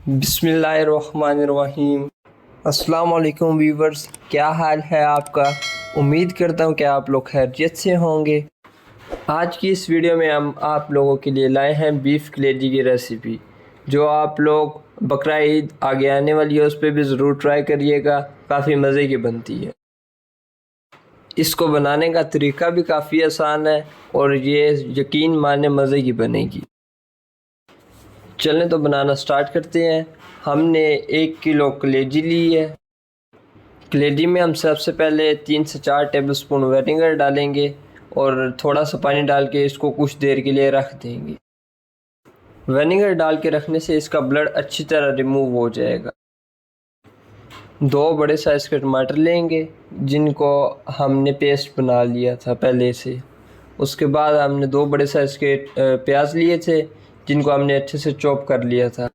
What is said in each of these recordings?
बिस्मिल्लाहिर्रहमानिर्रहीम। अस्सलाम वालेकुम व्यूवर्स, क्या हाल है आपका। उम्मीद करता हूँ कि आप लोग खैरियत से होंगे। आज की इस वीडियो में हम आप लोगों के लिए लाए हैं बीफ कलेजी की रेसिपी, जो आप लोग बकरा ईद आगे आने वाली है उस पर भी ज़रूर ट्राई करिएगा। काफ़ी मज़े की बनती है। इसको बनाने का तरीका भी काफ़ी आसान है और ये यकीन माने मज़े की बनेगी। चलें तो बनाना स्टार्ट करते हैं। हमने 1 किलो कलेजी ली है। कलेजी में हम सबसे पहले 3 से 4 टेबलस्पून विनेगर डालेंगे और थोड़ा सा पानी डाल के इसको कुछ देर के लिए रख देंगे। विनेगर डाल के रखने से इसका ब्लड अच्छी तरह रिमूव हो जाएगा। 2 बड़े साइज़ के टमाटर लेंगे जिनको हमने पेस्ट बना लिया था पहले से। उसके बाद हमने 2 बड़े साइज़ के प्याज लिए थे जिनको हमने अच्छे से चॉप कर लिया था।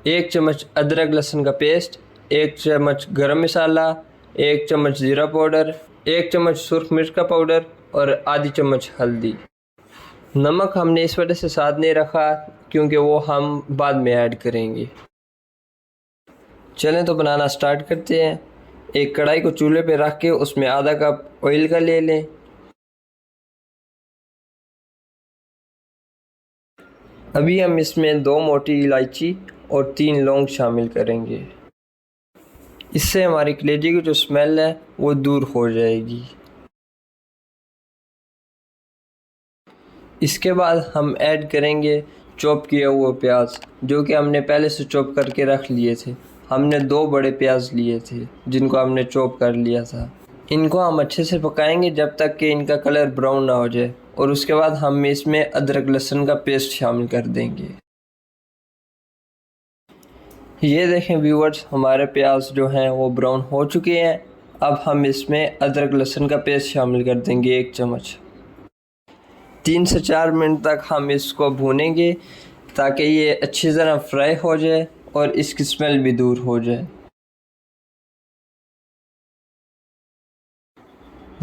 1 चम्मच अदरक लहसुन का पेस्ट, 1 चम्मच गरम मसाला, 1 चम्मच ज़ीरा पाउडर, 1 चम्मच सुरख मिर्च का पाउडर और आधी चम्मच हल्दी। नमक हमने इस वजह से साथ नहीं रखा क्योंकि वो हम बाद में ऐड करेंगे। चलें तो बनाना स्टार्ट करते हैं। एक कढ़ाई को चूल्हे पे रख के उसमें आधा कप ऑयल का ले लें। अभी हम इसमें 2 मोटी इलायची और 3 लौंग शामिल करेंगे। इससे हमारी कलेजी की जो स्मेल है वो दूर हो जाएगी। इसके बाद हम ऐड करेंगे चॉप किया हुआ प्याज, जो कि हमने पहले से चॉप करके रख लिए थे। हमने 2 बड़े प्याज लिए थे जिनको हमने चॉप कर लिया था। इनको हम अच्छे से पकाएंगे जब तक कि इनका कलर ब्राउन ना हो जाए और उसके बाद हम इसमें अदरक लहसुन का पेस्ट शामिल कर देंगे। ये देखें व्यूअर्स, हमारे प्याज जो हैं वो ब्राउन हो चुके हैं। अब हम इसमें अदरक लहसुन का पेस्ट शामिल कर देंगे 1 चम्मच। 3 से 4 मिनट तक हम इसको भूनेंगे ताकि ये अच्छी तरह फ्राई हो जाए और इसकी स्मेल भी दूर हो जाए।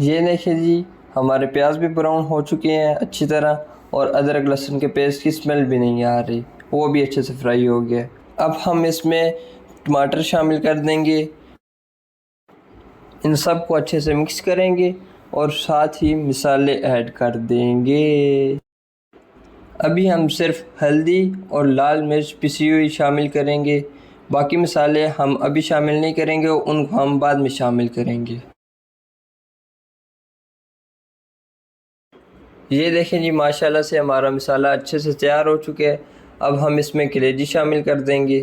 ये देखिए जी, हमारे प्याज भी ब्राउन हो चुके हैं अच्छी तरह और अदरक लहसुन के पेस्ट की स्मेल भी नहीं आ रही, वो भी अच्छे से फ्राई हो गया। अब हम इसमें टमाटर शामिल कर देंगे। इन सब को अच्छे से मिक्स करेंगे और साथ ही मसाले ऐड कर देंगे। अभी हम सिर्फ हल्दी और लाल मिर्च पिसी हुई शामिल करेंगे। बाकी मसाले हम अभी शामिल नहीं करेंगे, उनको हम बाद में शामिल करेंगे। ये देखें जी, माशाल्लाह से हमारा मसाला अच्छे से तैयार हो चुका है। अब हम इसमें कलेजी शामिल कर देंगे।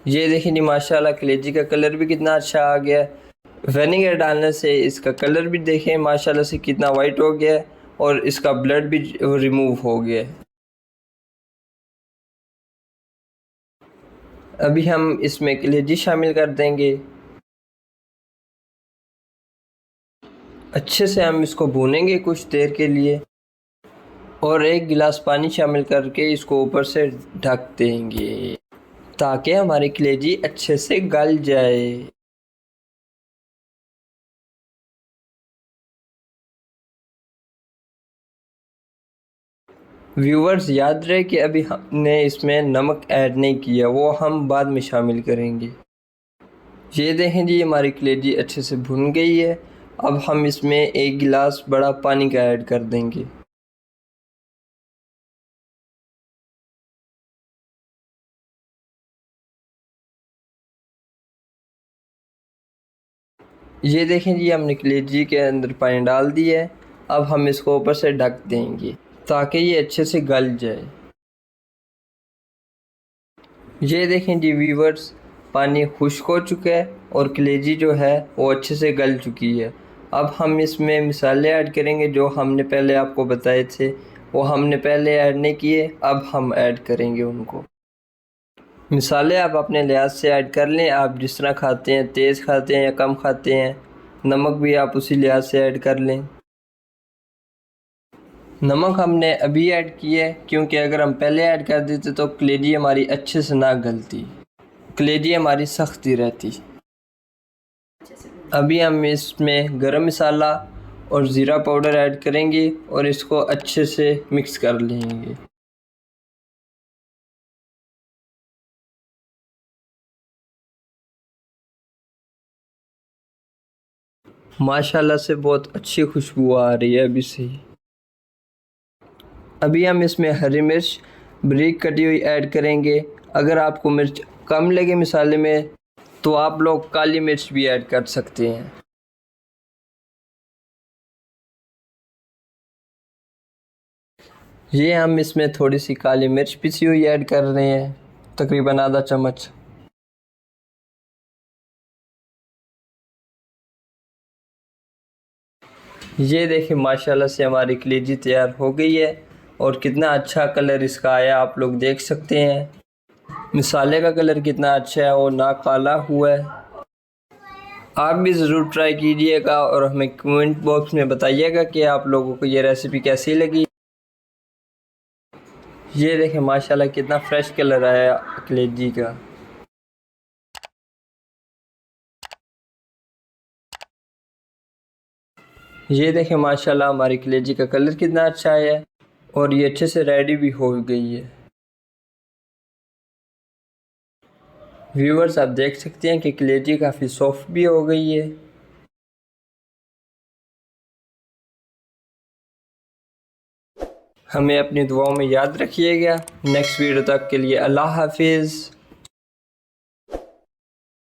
ये देखें जी, माशाल्लाह कलेजी का कलर भी कितना अच्छा आ गया है। विनेगर डालने से इसका कलर भी देखें माशाल्लाह से कितना वाइट हो गया है और इसका ब्लड भी रिमूव हो गया है। अभी हम इसमें कलेजी शामिल कर देंगे। अच्छे से हम इसको भूनेंगे कुछ देर के लिए और 1 गिलास पानी शामिल करके इसको ऊपर से ढक देंगे ताकि हमारी कलेजी अच्छे से गल जाए। व्यूवर्स, याद रहे कि अभी हमने इसमें नमक ऐड नहीं किया, वो हम बाद में शामिल करेंगे। ये देखें जी, हमारी कलेजी अच्छे से भुन गई है। अब हम इसमें 1 गिलास बड़ा पानी का ऐड कर देंगे। ये देखें जी, हमने कलेजी के अंदर पानी डाल दिया है। अब हम इसको ऊपर से ढक देंगे ताकि ये अच्छे से गल जाए। ये देखें जी व्यूवर्स, पानी खुश्क हो चुका है और कलेजी जो है वो अच्छे से गल चुकी है। अब हम इसमें मसाले ऐड करेंगे जो हमने पहले आपको बताए थे। वो हमने पहले ऐड नहीं किए, अब हम ऐड करेंगे उनको। मसाले आप अपने लिहाज से ऐड कर लें, आप जिस तरह खाते हैं, तेज़ खाते हैं या कम खाते हैं। नमक भी आप उसी लिहाज से ऐड कर लें। नमक हमने अभी ऐड किया है क्योंकि अगर हम पहले ऐड कर देते तो कलेजी हमारी अच्छे से ना गलती, कलेजी हमारी सख्ती रहती। अभी हम इसमें गरम मसाला और ज़ीरा पाउडर ऐड करेंगे और इसको अच्छे से मिक्स कर लेंगे। माशाल्लाह से बहुत अच्छी खुशबू आ रही है अभी से ही। अभी हम इसमें हरी मिर्च बारीक कटी हुई ऐड करेंगे। अगर आपको मिर्च कम लगे मसाले में तो आप लोग काली मिर्च भी ऐड कर सकते हैं। ये हम इसमें थोड़ी सी काली मिर्च पिसी हुई ऐड कर रहे हैं, तकरीबन आधा चम्मच। ये देखिए माशाल्लाह से हमारी कलेजी तैयार हो गई है और कितना अच्छा कलर इसका आया आप लोग देख सकते हैं। मसाले का कलर कितना अच्छा है और ना काला हुआ है। आप भी ज़रूर ट्राई कीजिएगा और हमें कमेंट बॉक्स में बताइएगा कि आप लोगों को ये रेसिपी कैसी लगी। ये देखें माशाल्लाह कितना फ्रेश कलर आया कलेजी का। ये देखें माशाल्लाह हमारी कलेजी का कलर कितना अच्छा है और ये अच्छे से रेडी भी हो गई है। व्यूअर्स आप देख सकते हैं कि कलेजी काफ़ी सॉफ्ट भी हो गई है। हमें अपनी दुआओं में याद रखिएगा। नेक्स्ट वीडियो तक के लिए अल्लाह हाफिज़।